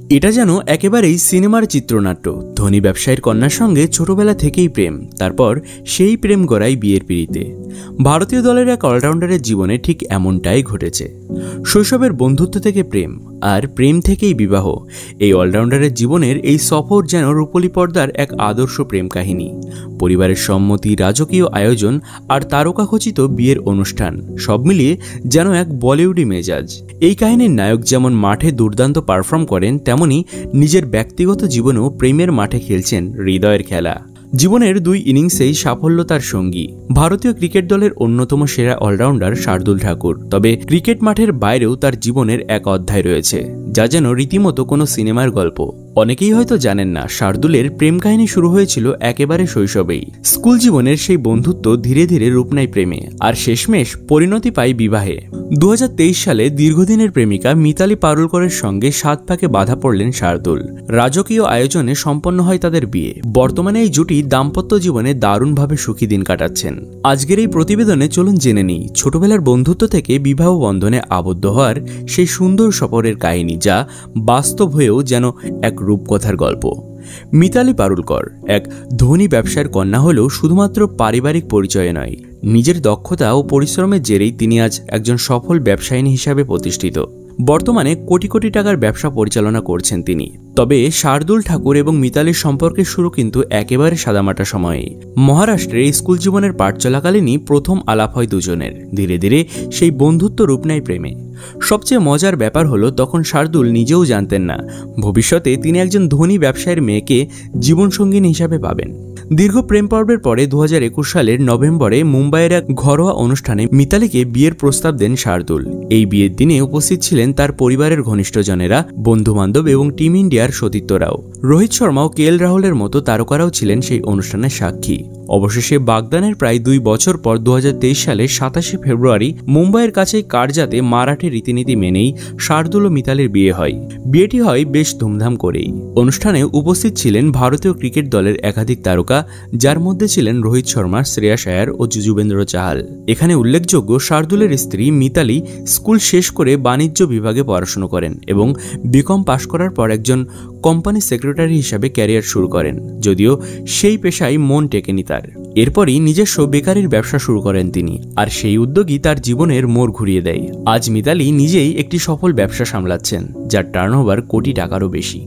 এটা যেন একেবারেই সিনেমার চিত্রনাট্য। ধনী ব্যবসায়ীর কন্যার সঙ্গে ছোটবেলা থেকেই প্রেম, তারপর সেই প্রেম গড়ায় বিয়ের পিঁড়িতে। ভারতীয় দলের এক অলরাউন্ডারের জীবনে ঠিক এমনটাই ঘটেছে। শৈশবের বন্ধুত্ব থেকে প্রেম, আর প্রেম থেকেই বিবাহ। এই অলরাউন্ডারের জীবনের এই সফর যেন রূপলী পর্দার এক আদর্শ প্রেম কাহিনী। পরিবারের সম্মতি, রাজকীয় আয়োজন আর তারকাখচিত বিয়ের অনুষ্ঠান, সব মিলিয়ে যেন এক বলিউডি মেজাজ। এই কাহিনীর নায়ক যেমন মাঠে দুর্দান্ত পারফর্ম করেন, তেমনি নিজের ব্যক্তিগত জীবনেও প্রেমের মাঠে খেলছেন হৃদয়ের খেলা। জীবনের দুই ইনিংসেই সাফল্য তার সঙ্গী। ভারতীয় ক্রিকেট দলের অন্যতম সেরা অলরাউন্ডার শার্দুল ঠাকুর। তবে ক্রিকেট মাঠের বাইরেও তার জীবনের এক অধ্যায় রয়েছে, যা যেন রীতিমতো কোনো সিনেমার গল্প। অনেকেই হয়তো জানেন না, শার্দুলের প্রেম কাহিনী শুরু হয়েছিল একেবারে শৈশবেই। স্কুল জীবনের সেই বন্ধুত্ব ধীরে ধীরে রূপ নেয় প্রেমে, আর শেষমেশ পরিণতি পায় বিবাহে। 2023 সালে দীর্ঘদিনের প্রেমিকা মিতালি পারুলকরের সঙ্গে 7 পাকে বাধা পড়লেন শার্দুল। রাজকীয় আয়োজনে সম্পন্ন হয় তাদের বিয়ে। বর্তমানে এই জুটি দাম্পত্য জীবনে দারুণভাবে সুখী দিন কাটাচ্ছেন। আজকের এই প্রতিবেদনে চলুন জেনে নিই ছোটবেলার বন্ধুত্ব থেকে বিবাহ বন্ধনে আবদ্ধ হওয়ার সেই সুন্দর সফরের কাহিনী, যা বাস্তব হয়েও যেন এক রূপকথার গল্প। মিতালি পারুলকর এক ধনী ব্যবসার কন্যা হলেও শুধুমাত্র পারিবারিক পরিচয়ে নয়, নিজের দক্ষতা ও পরিশ্রমের জেরেই তিনি আজ একজন সফল ব্যবসায়িনী হিসাবে প্রতিষ্ঠিত। বর্তমানে কোটি কোটি টাকার ব্যবসা পরিচালনা করছেন তিনি। তবে শার্দুল ঠাকুর এবং মিতালির সম্পর্কের শুরু কিন্তু একেবারে সাদামাটা সময়ে। মহারাষ্ট্রে স্কুল জীবনের পাঠ চলাকালীনই প্রথম আলাপ হয় দুজনের। ধীরে ধীরে সেই বন্ধুত্ব রূপ নেয় প্রেমে। সবচেয়ে মজার ব্যাপার হলো, তখন শার্দুল নিজেও জানতেন না ভবিষ্যতে তিনি একজন ধনী ব্যবসায়ীর মেয়েকে জীবনসঙ্গিনী হিসাবে পাবেন। দীর্ঘ প্রেম পর্বের পরে 2021 সালের নভেম্বরে মুম্বাইয়ের এক ঘরোয়া অনুষ্ঠানে মিতালিকে বিয়ের প্রস্তাব দেন শার্দুল। এই বিয়ের দিনে উপস্থিত ছিলেন তার পরিবারের ঘনিষ্ঠজনেরা, বন্ধুবান্ধব এবং টিম ইন্ডিয়ার সতীর্থরাও। রোহিত শর্মা ও KL রাহুলের মতো তারকারাও ছিলেন সেই অনুষ্ঠানের সাক্ষী। অবশেষে বাগদানের প্রায় 2 বছর পর 2023 সালের 27 ফেব্রুয়ারি মুম্বাইয়ের কাছেই কারজাতে মারাঠি রীতিনীতি মেনেই শার্দুল ও মিতালির বিয়ে হয়। বিয়েটি হয় বেশ ধুমধাম করেই। অনুষ্ঠানে উপস্থিত ছিলেন ভারতীয় ক্রিকেট দলের একাধিক তারকা, যার মধ্যে ছিলেন রোহিত শর্মা, শ্রেয়াস আয়ার ও যুজবেন্দ্র চাহাল। এখানে উল্লেখযোগ্য, শার্দুলের স্ত্রী মিতালি স্কুল শেষ করে বাণিজ্য বিভাগে পড়াশোনা করেন এবং BCom পাশ করার পর একজন কোম্পানি সেক্রেটারি হিসাবে ক্যারিয়ার শুরু করেন, যদিও সেই পেশায় মন টেকেনি তার। এরপরই নিজস্ব বেকারির ব্যবসা শুরু করেন তিনি, আর সেই উদ্যোগই তার জীবনের মোড় ঘুরিয়ে দেয়। আজ মিতালি নিজেই একটি সফল ব্যবসা সামলাচ্ছেন, যার টার্নওভার কোটি টাকারও বেশি।